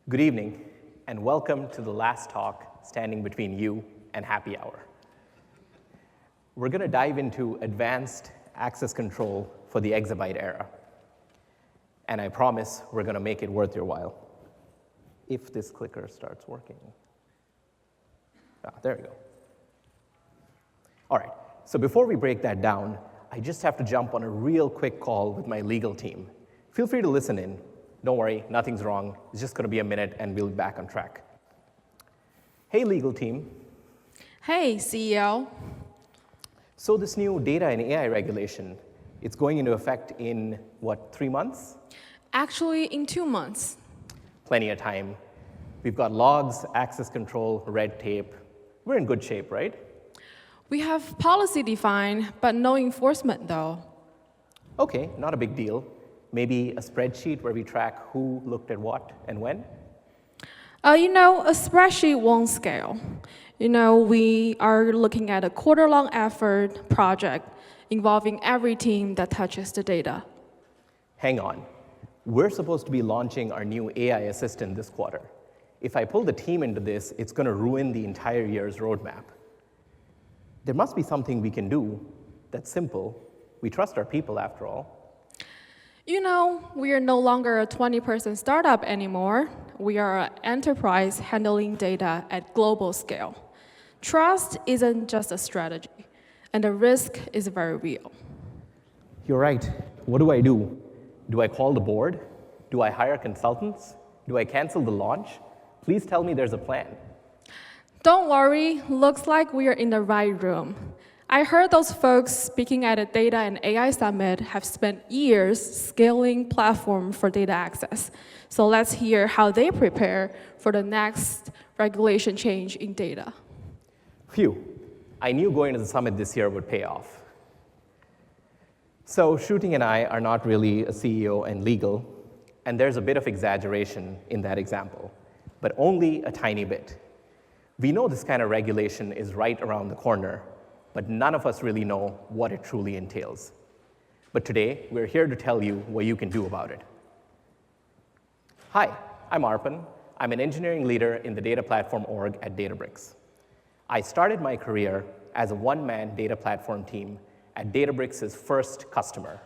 Good evening, and welcome to the last talk standing between you and happy hour. We're going to dive into advanced access control for the Exabyte era. And I promise we're going to make it worth your while. If this clicker starts working. There we go. All right, so before we break that down, I just have to jump on a real quick call with my legal team. Feel free to listen in. Don't worry, nothing's wrong. It's just going to be a minute, and we'll be back on track. Hey, legal team. Hey, CEO. So this new data and AI regulation, it's going into effect in, what, 3 months? Actually, in 2 months. Plenty of time. We've got logs, access control, red tape. We're in good shape, right? We have policy defined, but no enforcement, though. Okay, not a big deal. Maybe a spreadsheet where we track who looked at what and when? A spreadsheet won't scale. We are looking at a quarter-long effort project involving every team that touches the data. Hang on. We're supposed to be launching our new AI assistant this quarter. If I pull the team into this, it's going to ruin the entire year's roadmap. There must be something we can do that's simple. We trust our people, after all. We are no longer a 20-person startup anymore. We are an enterprise handling data at global scale. Trust isn't just a strategy, and the risk is very real. You're right. What do I do? Do I call the board? Do I hire consultants? Do I cancel the launch? Please tell me there's a plan. Don't worry, looks like we are in the right room. I heard those folks speaking at a Data and AI Summit have spent years scaling platform for data access. So let's hear how they prepare for the next regulation change in data. Phew, I knew going to the summit this year would pay off. So Shooting and I are not really a CEO and legal, and there's a bit of exaggeration in that example, but only a tiny bit. We know this kind of regulation is right around the corner, but none of us really know what it truly entails. But today, we're here to tell you what you can do about it. Hi, I'm Arpan. I'm an engineering leader in the data platform org at Databricks. I started my career as a one-man data platform team at Databricks' first customer,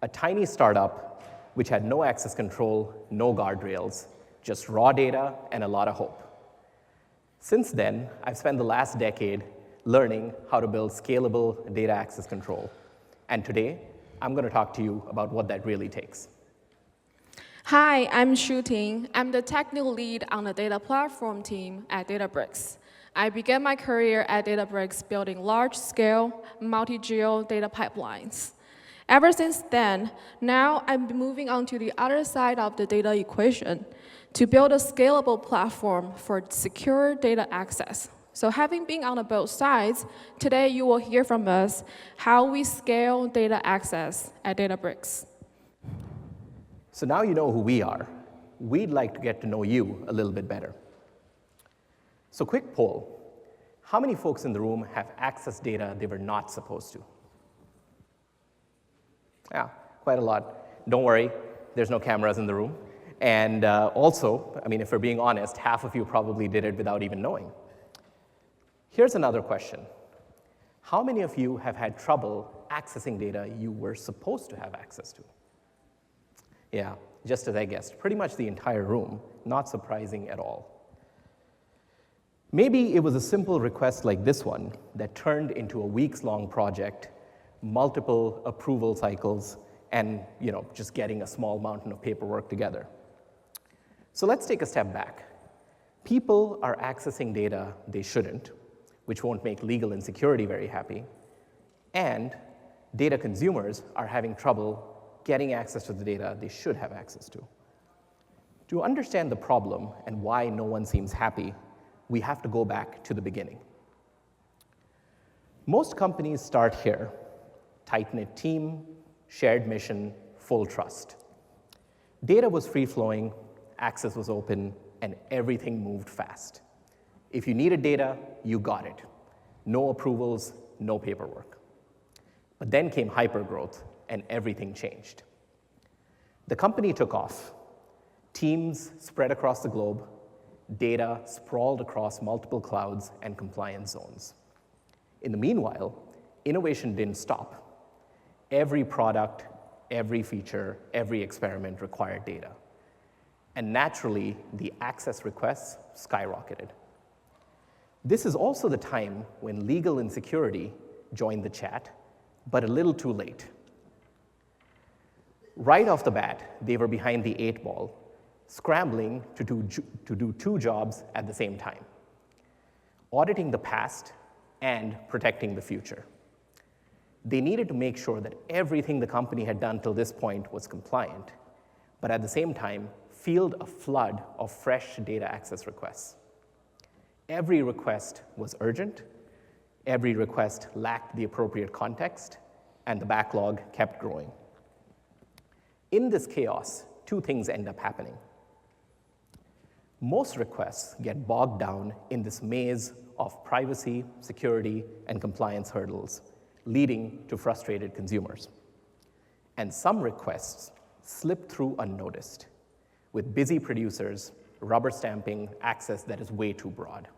a tiny startup which had no access control, no guardrails, just raw data and a lot of hope. Since then, I've spent the last decade learning how to build scalable data access control. And today, I'm going to talk to you about what that really takes. Hi, I'm Shooting. I'm the technical lead on the data platform team at Databricks. I began my career at Databricks building large-scale, multi-geo data pipelines. Ever since then, now I'm moving on to the other side of the data equation to build a scalable platform for secure data access. So having been on both sides, today you will hear from us how we scale data access at Databricks. So now you know who we are. We'd like to get to know you a little bit better. So quick poll. How many folks in the room have accessed data they were not supposed to? Yeah, quite a lot. Don't worry, there's no cameras in the room. And also, if we're being honest, half of you probably did it without even knowing. Here's another question. How many of you have had trouble accessing data you were supposed to have access to? Yeah, just as I guessed, pretty much the entire room. Not surprising at all. Maybe it was a simple request like this one that turned into a weeks-long project, multiple approval cycles, and just getting a small mountain of paperwork together. So let's take a step back. People are accessing data they shouldn't, which won't make legal and security very happy, and data consumers are having trouble getting access to the data they should have access to. To understand the problem and why no one seems happy, we have to go back to the beginning. Most companies start here: tight-knit team, shared mission, full trust. Data was free-flowing, access was open, and everything moved fast. If you needed data, you got it. No approvals, no paperwork. But then came hypergrowth, and everything changed. The company took off. Teams spread across the globe, data sprawled across multiple clouds and compliance zones. In the meanwhile, innovation didn't stop. Every product, every feature, every experiment required data. And naturally, the access requests skyrocketed. This is also the time when legal and security joined the chat, but a little too late. Right off the bat, they were behind the 8 ball, scrambling to do two jobs at the same time: auditing the past and protecting the future. They needed to make sure that everything the company had done till this point was compliant, but at the same time, field a flood of fresh data access requests. Every request was urgent, every request lacked the appropriate context, and the backlog kept growing. In this chaos, two things end up happening. Most requests get bogged down in this maze of privacy, security, and compliance hurdles, leading to frustrated consumers. And some requests slip through unnoticed, with busy producers rubber stamping access that is way too broad.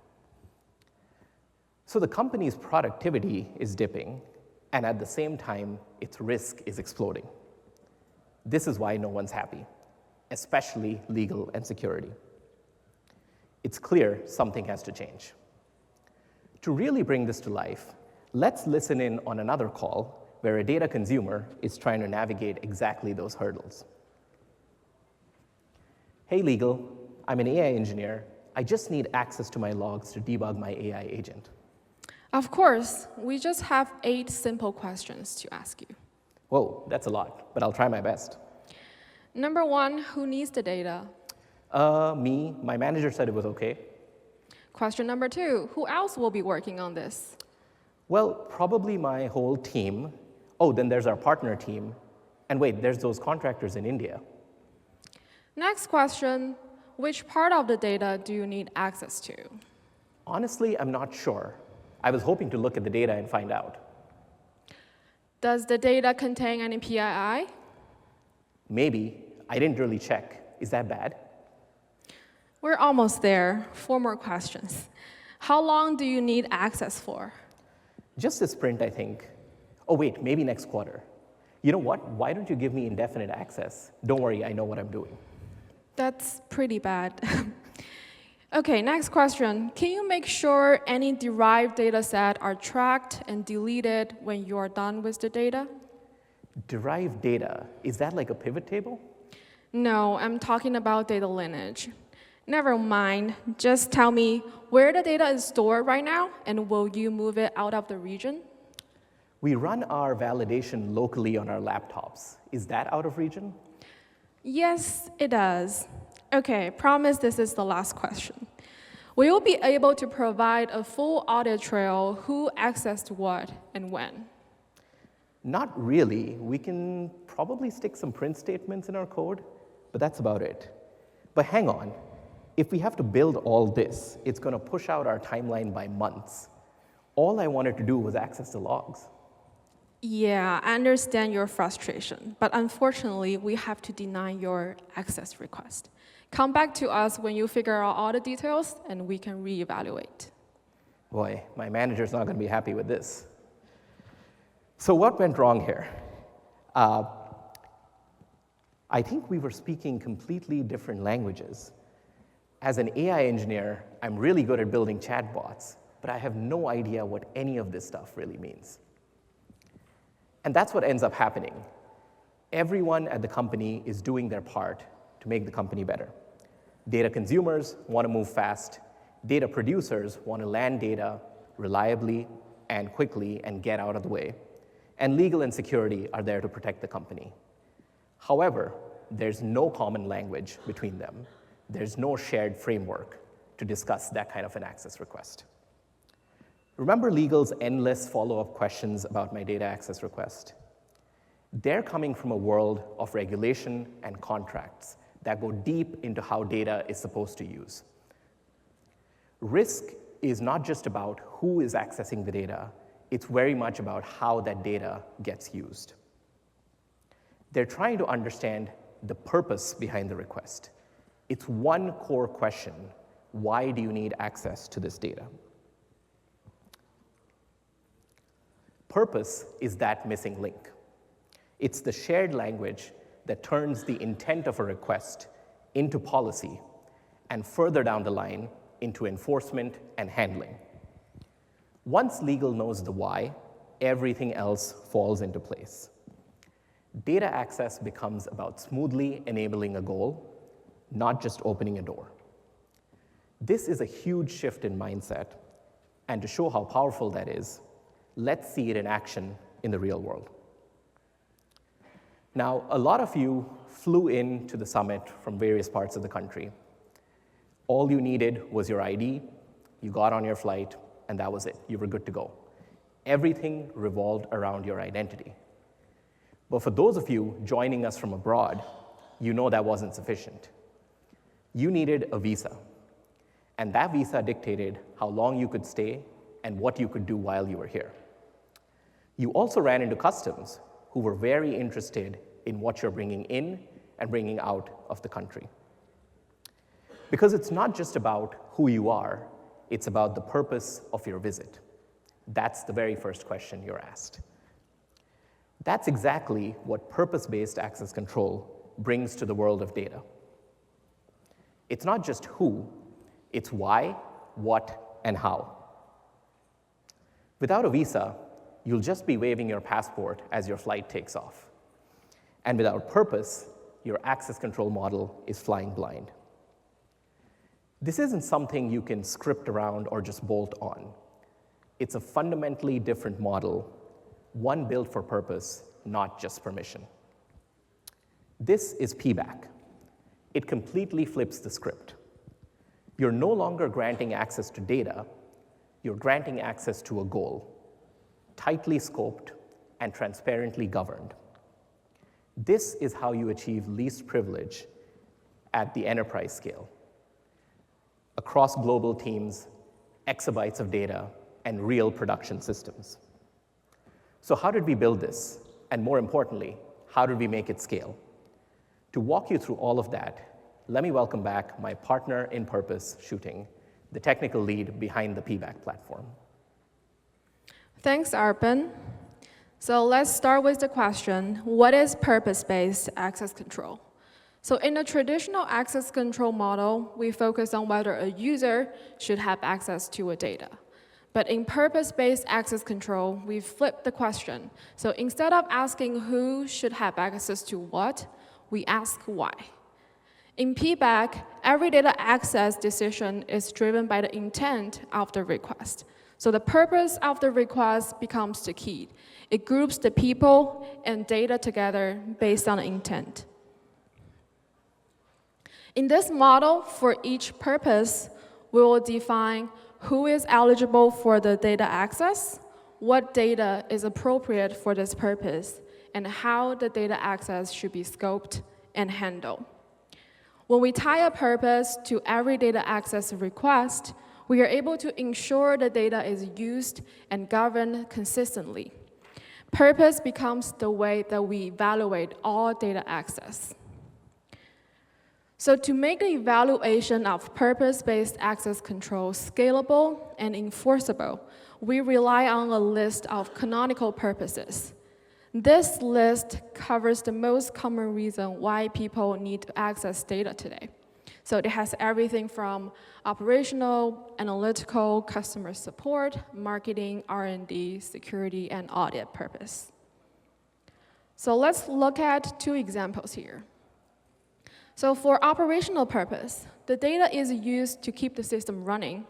So the company's productivity is dipping, and at the same time, its risk is exploding. This is why no one's happy, especially legal and security. It's clear something has to change. To really bring this to life, let's listen in on another call where a data consumer is trying to navigate exactly those hurdles. Hey, legal, I'm an AI engineer. I just need access to my logs to debug my AI agent. Of course, we just have 8 simple questions to ask you. Whoa, that's a lot, but I'll try my best. Number 1, who needs the data? Me. My manager said it was okay. Question number 2, who else will be working on this? Well, probably my whole team. Oh, then there's our partner team. And wait, there's those contractors in India. Next question, which part of the data do you need access to? Honestly, I'm not sure. I was hoping to look at the data and find out. Does the data contain any PII? Maybe. I didn't really check. Is that bad? We're almost there. 4 more questions. How long do you need access for? Just a sprint, I think. Oh, wait, maybe next quarter. You know what? Why don't you give me indefinite access? Don't worry, I know what I'm doing. That's pretty bad. Okay, next question. Can you make sure any derived data set are tracked and deleted when you are done with the data? Derived data, is that like a pivot table? No, I'm talking about data lineage. Never mind, just tell me where the data is stored right now, and will you move it out of the region? We run our validation locally on our laptops. Is that out of region? Yes, it does. Okay, promise this is the last question. Will you be able to provide a full audit trail who accessed what and when? Not really. We can probably stick some print statements in our code, but that's about it. But hang on. If we have to build all this, it's going to push out our timeline by months. All I wanted to do was access the logs. Yeah, I understand your frustration, but unfortunately, we have to deny your access request. Come back to us when you figure out all the details, and we can reevaluate. Boy, my manager's not going to be happy with this. So what went wrong here? I think we were speaking completely different languages. As an AI engineer, I'm really good at building chatbots, but I have no idea what any of this stuff really means. And that's what ends up happening. Everyone at the company is doing their part to make the company better. Data consumers want to move fast. Data producers want to land data reliably and quickly and get out of the way. And legal and security are there to protect the company. However, there's no common language between them. There's no shared framework to discuss that kind of an access request. Remember legal's endless follow-up questions about my data access request? They're coming from a world of regulation and contracts that go deep into how data is supposed to use. Risk is not just about who is accessing the data, it's very much about how that data gets used. They're trying to understand the purpose behind the request. It's one core question: why do you need access to this data? Purpose is that missing link. It's the shared language that turns the intent of a request into policy, and further down the line, into enforcement and handling. Once legal knows the why, everything else falls into place. Data access becomes about smoothly enabling a goal, not just opening a door. This is a huge shift in mindset, and to show how powerful that is, let's see it in action in the real world. Now, a lot of you flew in to the summit from various parts of the country. All you needed was your ID, you got on your flight, and that was it. You were good to go. Everything revolved around your identity. But for those of you joining us from abroad, you know that wasn't sufficient. You needed a visa, and that visa dictated how long you could stay and what you could do while you were here. You also ran into customs, who were very interested in what you're bringing in and bringing out of the country. Because it's not just about who you are, it's about the purpose of your visit. That's the very first question you're asked. That's exactly what purpose-based access control brings to the world of data. It's not just who, it's why, what, and how. Without a visa, you'll just be waving your passport as your flight takes off. And without purpose, your access control model is flying blind. This isn't something you can script around or just bolt on. It's a fundamentally different model, one built for purpose, not just permission. This is PBAC. It completely flips the script. You're no longer granting access to data, you're granting access to a goal, tightly scoped and transparently governed. This is how you achieve least privilege at the enterprise scale, across global teams, exabytes of data, and real production systems. So how did we build this? And more importantly, how did we make it scale? To walk you through all of that, let me welcome back my partner in purpose, Shooting, the technical lead behind the PBAC platform. Thanks, Arpan. So let's start with the question, what is purpose-based access control? So in a traditional access control model, we focus on whether a user should have access to a data. But in purpose-based access control, we flip the question. So instead of asking who should have access to what, we ask why. In PBAC, every data access decision is driven by the intent of the request. So the purpose of the request becomes the key. It groups the people and data together based on the intent. In this model, for each purpose, we will define who is eligible for the data access, what data is appropriate for this purpose, and how the data access should be scoped and handled. When we tie a purpose to every data access request, we are able to ensure the data is used and governed consistently. Purpose becomes the way that we evaluate all data access. So to make the evaluation of purpose-based access control scalable and enforceable, we rely on a list of canonical purposes. This list covers the most common reason why people need to access data today. So it has everything from operational, analytical, customer support, marketing, R&D, security, and audit purpose. So let's look at two examples here. So for operational purpose, the data is used to keep the system running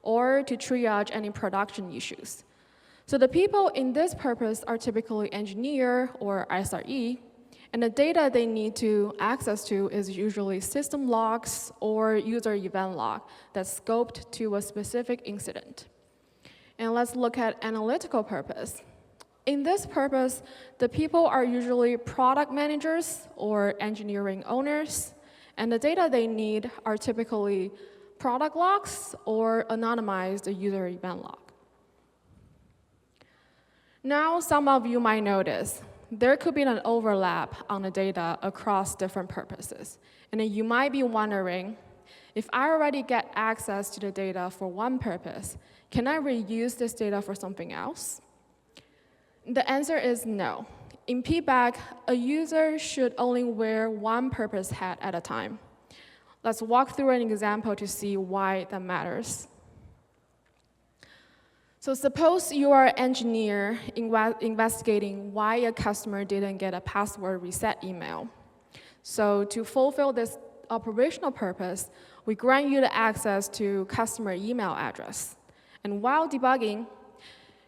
or to triage any production issues. So the people in this purpose are typically engineer or SRE, and the data they need to access to is usually system logs or user event log that's scoped to a specific incident. And let's look at analytical purpose. In this purpose, the people are usually product managers or engineering owners, and the data they need are typically product logs or anonymized user event log. Now, some of you might notice there could be an overlap on the data across different purposes. And then you might be wondering, if I already get access to the data for one purpose, can I reuse this data for something else? The answer is no. In PBAC, a user should only wear one purpose hat at a time. Let's walk through an example to see why that matters. So suppose you are an engineer investigating why a customer didn't get a password reset email. So to fulfill this operational purpose, we grant you the access to customer email address. And while debugging,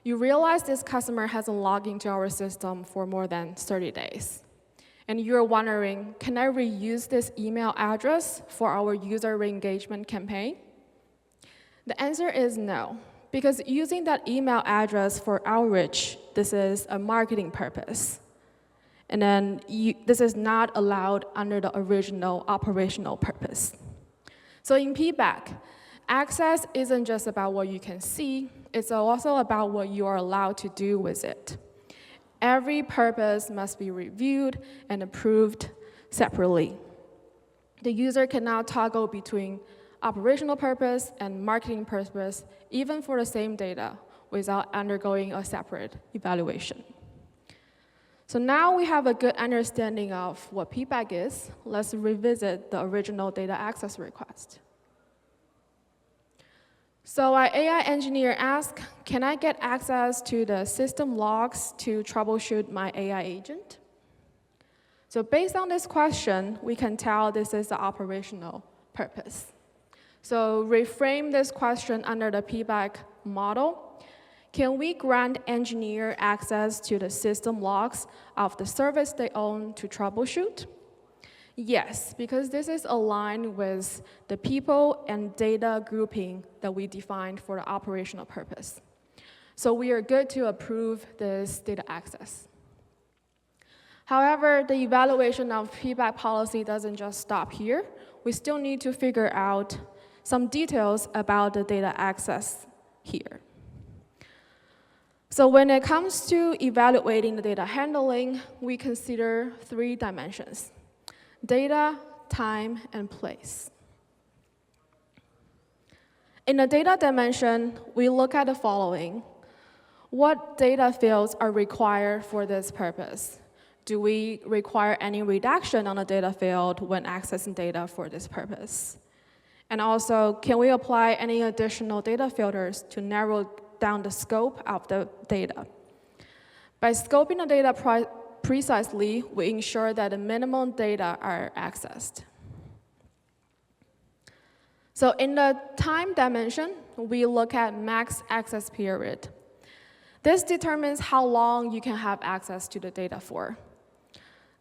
you realize this customer hasn't logged into our system for more than 30 days. And you're wondering, can I reuse this email address for our user re-engagement campaign? The answer is no, because using that email address for outreach, this is a marketing purpose. And then this is not allowed under the original operational purpose. So in PBAC, access isn't just about what you can see, it's also about what you are allowed to do with it. Every purpose must be reviewed and approved separately. The user can now toggle between operational purpose and marketing purpose, even for the same data, without undergoing a separate evaluation. So now we have a good understanding of what PBAC is. Let's revisit the original data access request. So our AI engineer asked, can I get access to the system logs to troubleshoot my AI agent? So based on this question, we can tell this is the operational purpose. So reframe this question under the PBAC model. Can we grant engineer access to the system logs of the service they own to troubleshoot? Yes, because this is aligned with the people and data grouping that we defined for the operational purpose. So we are good to approve this data access. However, the evaluation of PBAC policy doesn't just stop here. We still need to figure out some details about the data access here. So when it comes to evaluating the data handling, we consider 3 dimensions: data, time, and place. In the data dimension, we look at the following. What data fields are required for this purpose? Do we require any redaction on a data field when accessing data for this purpose? And also, can we apply any additional data filters to narrow down the scope of the data? By scoping the data precisely, we ensure that the minimum data are accessed. So in the time dimension, we look at max access period. This determines how long you can have access to the data for.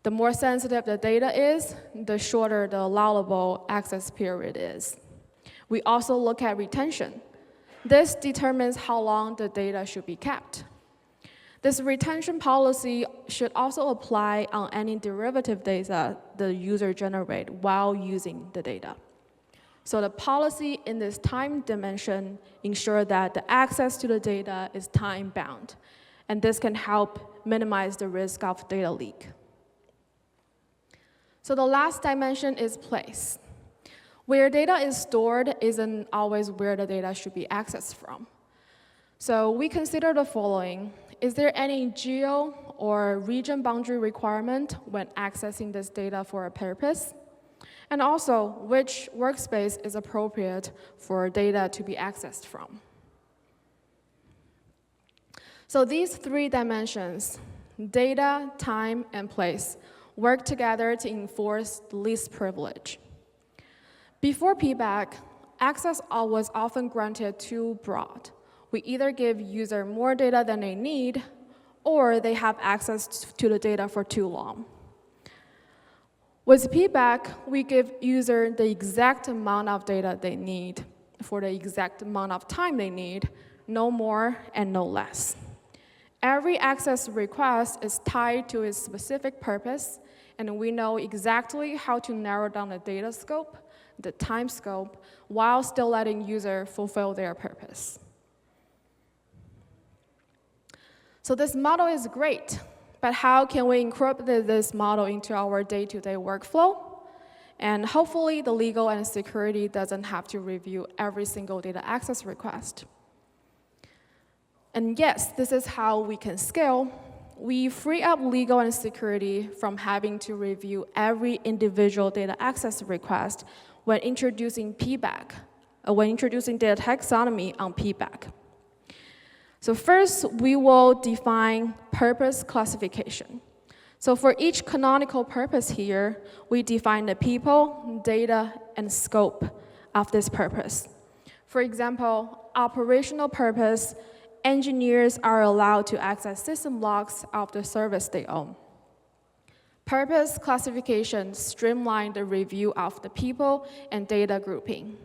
The more sensitive the data is, the shorter the allowable access period is. We also look at retention. This determines how long the data should be kept. This retention policy should also apply on any derivative data the user generates while using the data. So the policy in this time dimension ensures that the access to the data is time-bound, and this can help minimize the risk of data leak. So the last dimension is place. Where data is stored isn't always where the data should be accessed from. So we consider the following. Is there any geo or region boundary requirement when accessing this data for a purpose? And also, which workspace is appropriate for data to be accessed from? So these 3 dimensions, data, time, and place, work together to enforce the least privilege. Before PBAC, access was often granted too broad. We either give user more data than they need, or they have access to the data for too long. With PBAC, we give user the exact amount of data they need for the exact amount of time they need, no more and no less. Every access request is tied to its specific purpose, and we know exactly how to narrow down the data scope, the time scope, while still letting user fulfill their purpose. So this model is great, But how can we incorporate this model into our day-to-day workflow? And hopefully, the legal and security doesn't have to review every single data access request. And yes, this is how we can scale. We free up legal and security from having to review every individual data access request when introducing PBAC, when introducing data taxonomy on PBAC. So first, we will define purpose classification. So for each canonical purpose here, we define the people, data, and scope of this purpose. For example, operational purpose, engineers are allowed to access system logs of the service they own. Purpose classification streamline the review of the people and data grouping.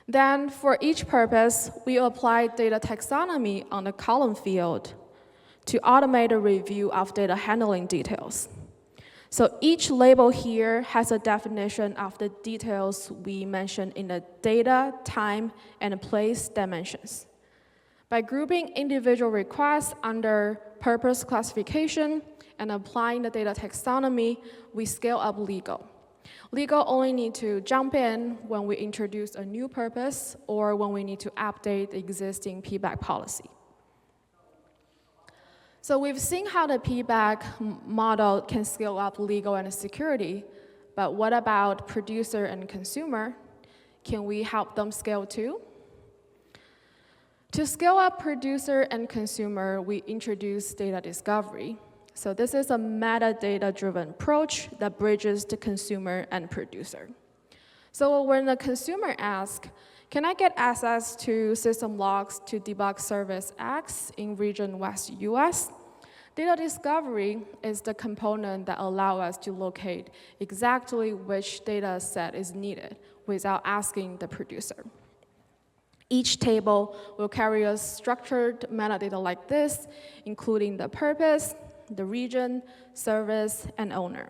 Then, for each purpose, we apply data taxonomy on the column field to automate a review of data handling details. So each label here has a definition of the details we mentioned in the data, time, and place dimensions. By grouping individual requests under purpose classification and applying the data taxonomy, we scale up legal. Legal only need to jump in when we introduce a new purpose or when we need to update the existing PBAC policy. So we've seen how the PBAC model can scale up legal and security, but what about producer and consumer? Can we help them scale too? To scale up producer and consumer, we introduce data discovery. So this is a metadata-driven approach that bridges the consumer and producer. So when the consumer asks, can I get access to system logs to debug service X in region West US? Data discovery is the component that allows us to locate exactly which data set is needed without asking the producer. Each table will carry a structured metadata like this, including the purpose, the region, service, and owner.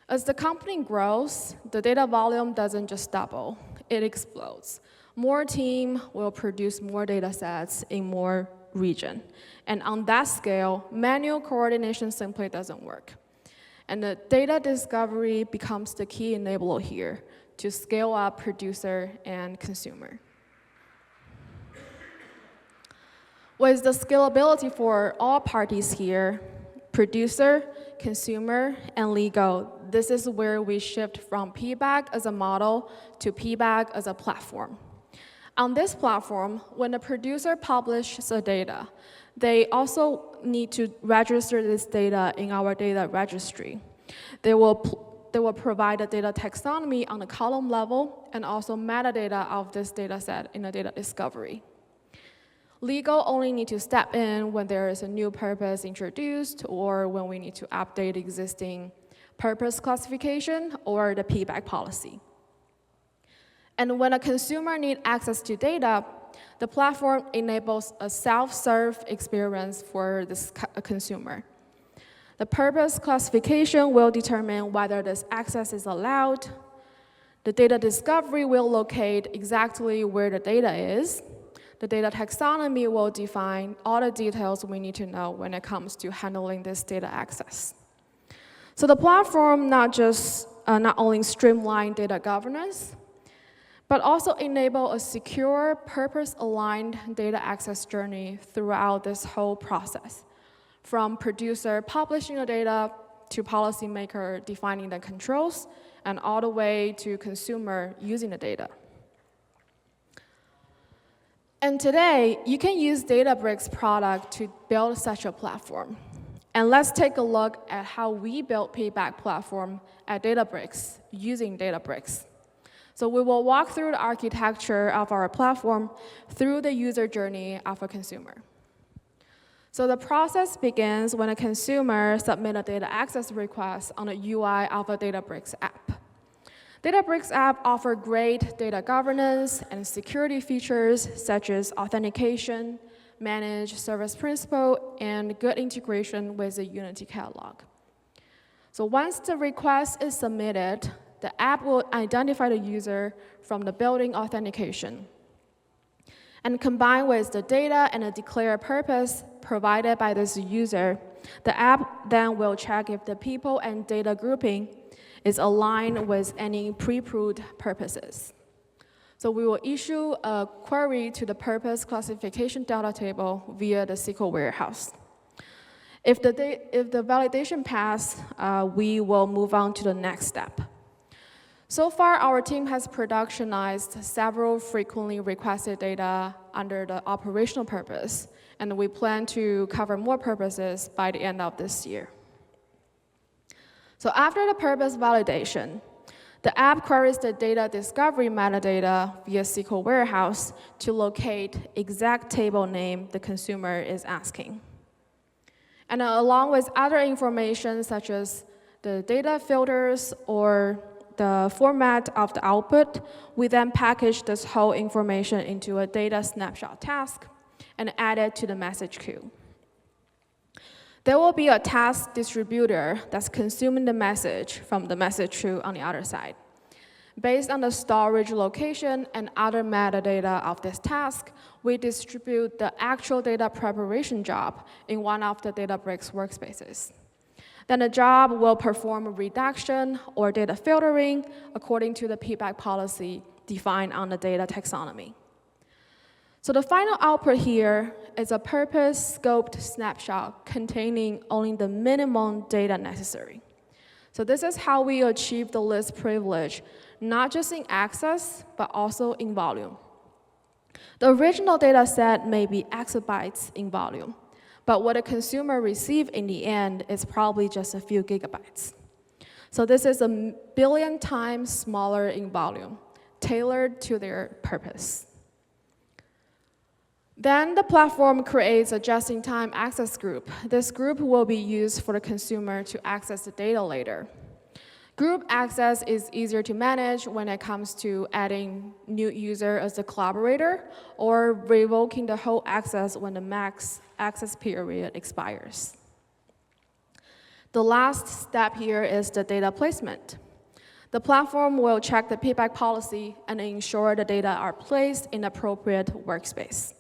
As the company grows, the data volume doesn't just double, it explodes. More team will produce more data sets in more region. And on that scale, manual coordination simply doesn't work. And the data discovery becomes the key enabler here to scale up producer and consumer. With the scalability for all parties here, producer, consumer, and legal, this is where we shift from PBAC as a model to PBAC as a platform. On this platform, when a producer publishes a data, they also need to register this data in our data registry. They will provide a data taxonomy on the column level and also metadata of this data set in the data discovery. Legal only need to step in when there is a new purpose introduced or when we need to update existing purpose classification or the PBAC policy. And when a consumer needs access to data, the platform enables a self-serve experience for this consumer. The purpose classification will determine whether this access is allowed. The data discovery will locate exactly where the data is. The data taxonomy will define all the details we need to know when it comes to handling this data access. So the platform not only streamline data governance, but also enable a secure, purpose-aligned data access journey throughout this whole process, from producer publishing the data to policymaker defining the controls, and all the way to consumer using the data. And today, you can use Databricks product to build such a platform. And let's take a look at how we built PBAC platform at Databricks using Databricks. So we will walk through the architecture of our platform through the user journey of a consumer. So the process begins when a consumer submits a data access request on the UI of a Databricks app. Databricks app offer great data governance and security features such as authentication, managed service principal, and good integration with the Unity catalog. So once the request is submitted, the app will identify the user from the built-in authentication. And combined with the data and the declared purpose, provided by this user, the app then will check if the people and data grouping is aligned with any pre-approved purposes. So we will issue a query to the purpose classification data table via the SQL warehouse. If the validation passes, we will move on to the next step. So far, our team has productionized several frequently requested data under the operational purpose, and we plan to cover more purposes by the end of this year. So after the purpose validation, the app queries the data discovery metadata via SQL warehouse to locate exact table name the consumer is asking. And along with other information such as the data filters or the format of the output, we then package this whole information into a data snapshot task and add it to the message queue. There will be a task distributor that's consuming the message from the message queue on the other side. Based on the storage location and other metadata of this task, we distribute the actual data preparation job in one of the Databricks workspaces. Then the job will perform redaction or data filtering according to the PBAC policy defined on the data taxonomy. So the final output here is a purpose-scoped snapshot containing only the minimum data necessary. So this is how we achieve the list privilege, not just in access, but also in volume. The original data set may be exabytes in volume, but what a consumer receives in the end is probably just a few gigabytes. So this is 1 billion times smaller in volume, tailored to their purpose. Then the platform creates a just-in-time access group. This group will be used for the consumer to access the data later. Group access is easier to manage when it comes to adding new user as a collaborator or revoking the whole access when the max access period expires. The last step here is the data placement. The platform will check the PBAC policy and ensure the data are placed in appropriate workspace.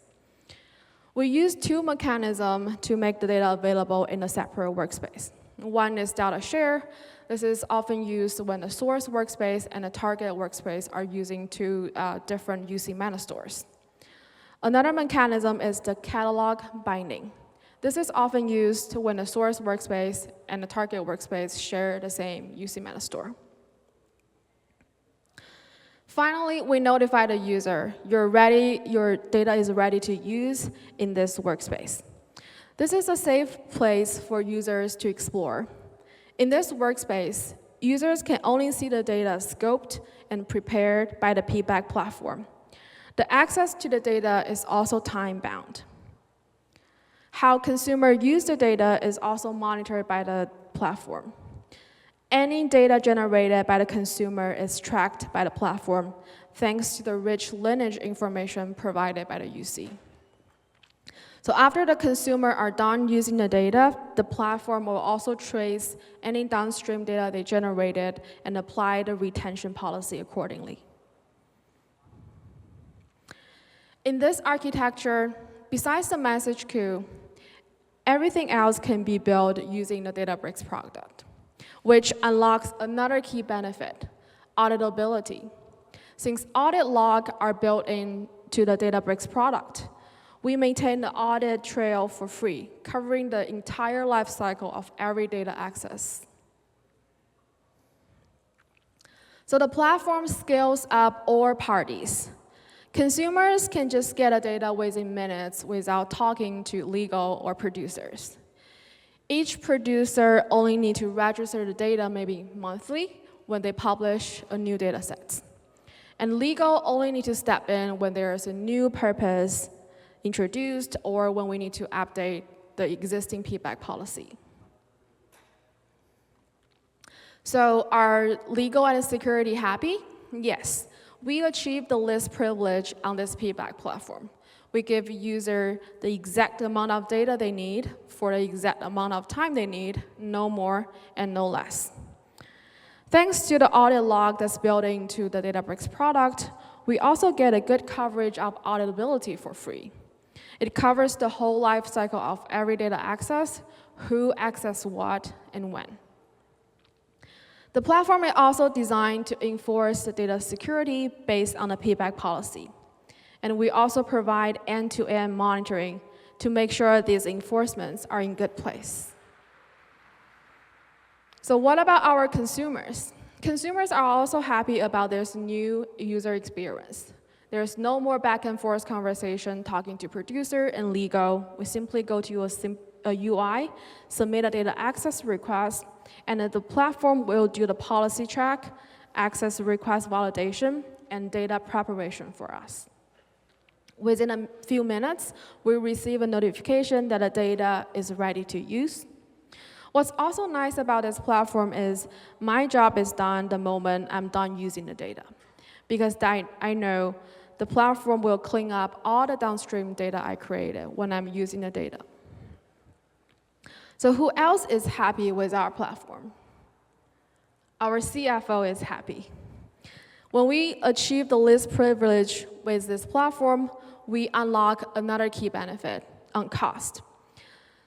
We use two mechanisms to make the data available in a separate workspace. One is data share. This is often used when the source workspace and the target workspace are using two different UC metastores. Another mechanism is the catalog binding. This is often used when the source workspace and the target workspace share the same UC metastore. Finally, we notify the user, your data is ready to use in this workspace. This is a safe place for users to explore. In this workspace, users can only see the data scoped and prepared by the PBAC platform. The access to the data is also time-bound. How consumers use the data is also monitored by the platform. Any data generated by the consumer is tracked by the platform thanks to the rich lineage information provided by the UC. So after the consumer are done using the data, the platform will also trace any downstream data they generated and apply the retention policy accordingly. In this architecture, besides the message queue, everything else can be built using the Databricks product, which unlocks another key benefit, auditability. Since audit logs are built into the Databricks product, we maintain the audit trail for free, covering the entire life cycle of every data access. So the platform scales up all parties. Consumers can just get the data within minutes without talking to legal or producers. Each producer only needs to register the data maybe monthly when they publish a new data set. And legal only need to step in when there is a new purpose introduced or when we need to update the existing PBAC policy. So are legal and security happy? Yes. We achieve the list privilege on this PBAC platform. We give users the exact amount of data they need for the exact amount of time they need, no more and no less. Thanks to the audit log that's built into the Databricks product, we also get a good coverage of auditability for free. It covers the whole life cycle of every data access, who access what, and when. The platform is also designed to enforce the data security based on a PBAC policy. And we also provide end-to-end monitoring to make sure these enforcements are in good place. So what about our consumers? Consumers are also happy about this new user experience. There's no more back and forth conversation talking to producer and legal. We simply go to a UI, submit a data access request, and then the platform will do the policy track, access request validation, and data preparation for us. Within a few minutes, we receive a notification that the data is ready to use. What's also nice about this platform is my job is done the moment I'm done using the data, because I know the platform will clean up all the downstream data I created when I'm using the data. So who else is happy with our platform? Our CFO is happy. When we achieve the list privilege with this platform, we unlock another key benefit on cost.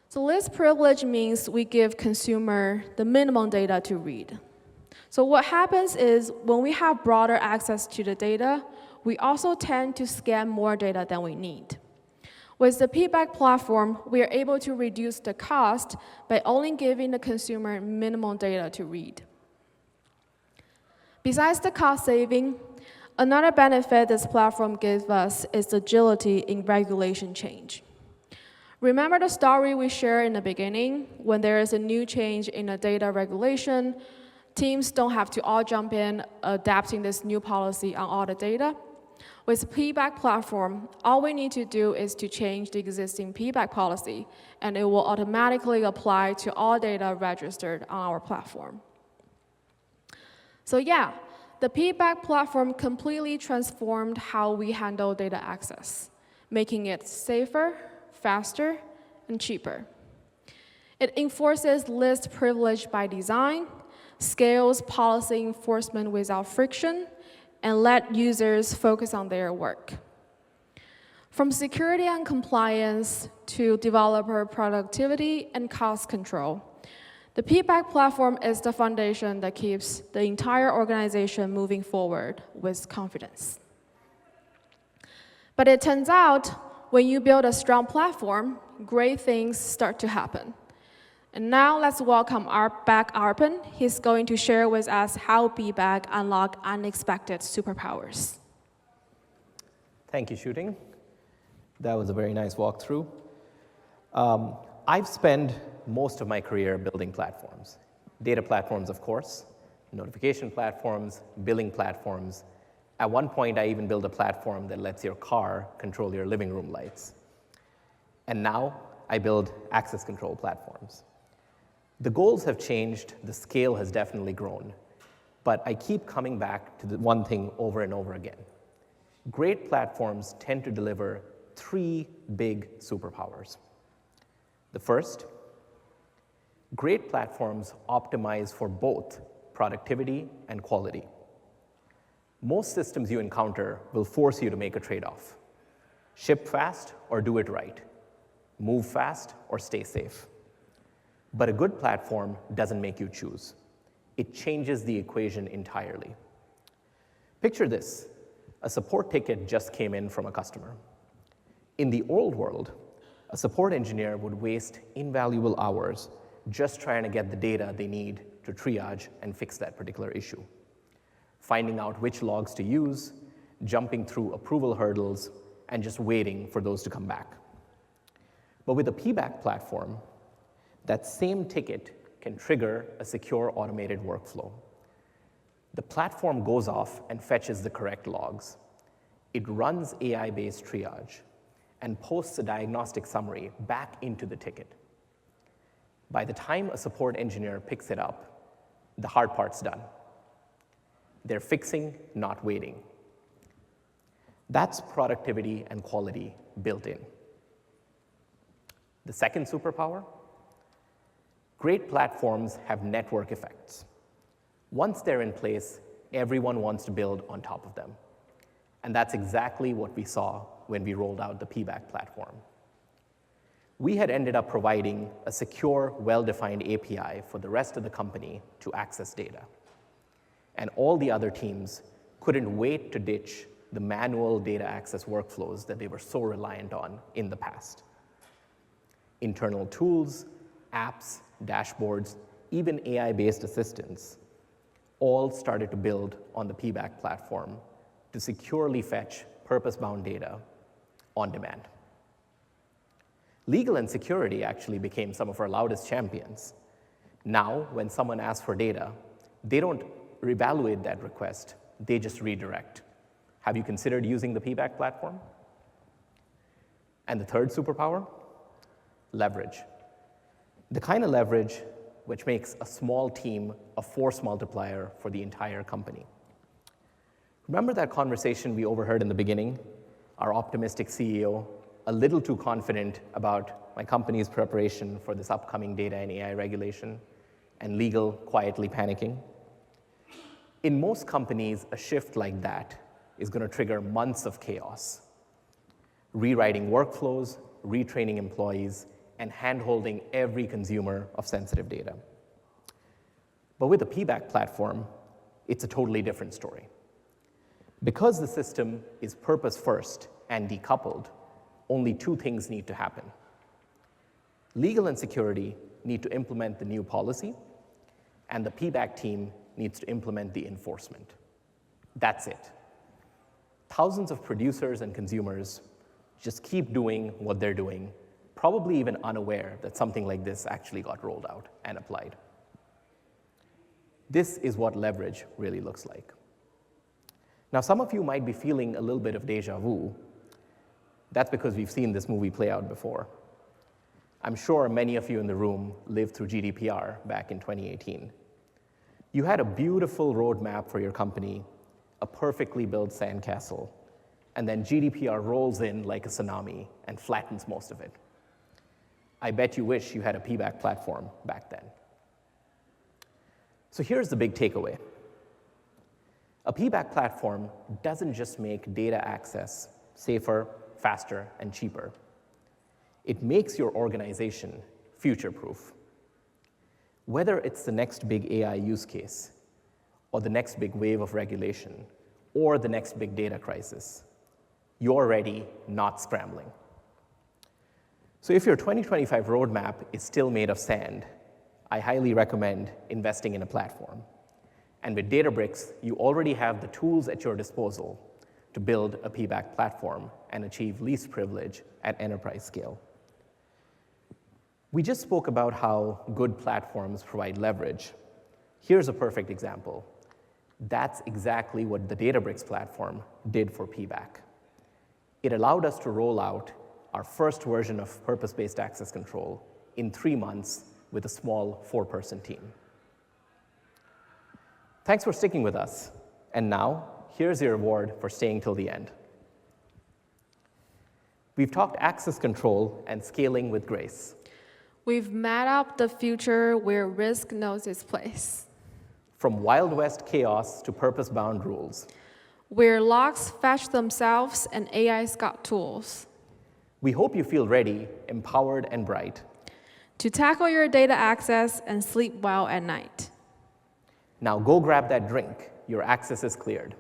So list privilege means we give consumer the minimum data to read. So what happens is when we have broader access to the data, we also tend to scan more data than we need. With the PBAC platform, we are able to reduce the cost by only giving the consumer minimum data to read. Besides the cost saving, another benefit this platform gives us is agility in regulation change. Remember the story we shared in the beginning? When there is a new change in a data regulation, teams don't have to all jump in adapting this new policy on all the data. With PBAC platform, all we need to do is to change the existing PBAC policy, and it will automatically apply to all data registered on our platform. So yeah, the PBAC platform completely transformed how we handle data access, making it safer, faster, and cheaper. It enforces list privilege by design, scales policy enforcement without friction, and let users focus on their work. From security and compliance to developer productivity and cost control, the PBAC platform is the foundation that keeps the entire organization moving forward with confidence. But it turns out, when you build a strong platform, great things start to happen. And now let's welcome back Arpan. He's going to share with us how PBAC unlock unexpected superpowers. Thank you, Shooting. That was a very nice walkthrough. I've spent most of my career building platforms. Data platforms, of course, notification platforms, billing platforms. At one point, I even built a platform that lets your car control your living room lights. And now, I build access control platforms. The goals have changed, the scale has definitely grown, but I keep coming back to the one thing over and over again. Great platforms tend to deliver 3 big superpowers. The first, great platforms optimize for both productivity and quality. Most systems you encounter will force you to make a trade-off. Ship fast or do it right. Move fast or stay safe. But a good platform doesn't make you choose. It changes the equation entirely. Picture this. A support ticket just came in from a customer. In the old world, a support engineer would waste invaluable hours just trying to get the data they need to triage and fix that particular issue. Finding out which logs to use, jumping through approval hurdles, and just waiting for those to come back. But with a PBAC platform, that same ticket can trigger a secure automated workflow. The platform goes off and fetches the correct logs. It runs AI-based triage and posts a diagnostic summary back into the ticket. By the time a support engineer picks it up, the hard part's done. They're fixing, not waiting. That's productivity and quality built in. The second superpower, great platforms have network effects. Once they're in place, everyone wants to build on top of them. And that's exactly what we saw when we rolled out the PBAC platform. We had ended up providing a secure, well-defined API for the rest of the company to access data. And all the other teams couldn't wait to ditch the manual data access workflows that they were so reliant on in the past. Internal tools, apps, dashboards, even AI-based assistants all started to build on the PBAC platform to securely fetch purpose-bound data on demand. Legal and security actually became some of our loudest champions. Now, when someone asks for data, they don't reevaluate that request, they just redirect. Have you considered using the PBAC platform? And the third superpower? Leverage. The kind of leverage which makes a small team a force multiplier for the entire company. Remember that conversation we overheard in the beginning? Our optimistic CEO, a little too confident about my company's preparation for this upcoming data and AI regulation, and legal quietly panicking. In most companies, a shift like that is going to trigger months of chaos, rewriting workflows, retraining employees, and hand-holding every consumer of sensitive data. But with the PBAC platform, it's a totally different story. Because the system is purpose-first and decoupled, only two things need to happen. Legal and security need to implement the new policy, and the PBAC team needs to implement the enforcement. That's it. Thousands of producers and consumers just keep doing what they're doing, probably even unaware that something like this actually got rolled out and applied. This is what leverage really looks like. Now, some of you might be feeling a little bit of deja vu. That's because we've seen this movie play out before. I'm sure many of you in the room lived through GDPR back in 2018. You had a beautiful roadmap for your company, a perfectly built sandcastle, and then GDPR rolls in like a tsunami and flattens most of it. I bet you wish you had a PBAC platform back then. So here's the big takeaway. A PBAC platform doesn't just make data access safer, faster, and cheaper. It makes your organization future-proof. Whether it's the next big AI use case, or the next big wave of regulation, or the next big data crisis, you're ready, not scrambling. So if your 2025 roadmap is still made of sand, I highly recommend investing in a platform. And with Databricks, you already have the tools at your disposal to build a PBAC platform and achieve least privilege at enterprise scale. We just spoke about how good platforms provide leverage. Here's a perfect example. That's exactly what the Databricks platform did for PBAC. It allowed us to roll out our first version of purpose-based access control in 3 months with a small 4-person team. Thanks for sticking with us. And now, here's your reward for staying till the end. We've talked access control and scaling with grace. We've mapped out the future where risk knows its place. From Wild West chaos to purpose-bound rules. Where logs fetch themselves and AI's got tools. We hope you feel ready, empowered, and bright. To tackle your data access and sleep well at night. Now go grab that drink. Your access is cleared.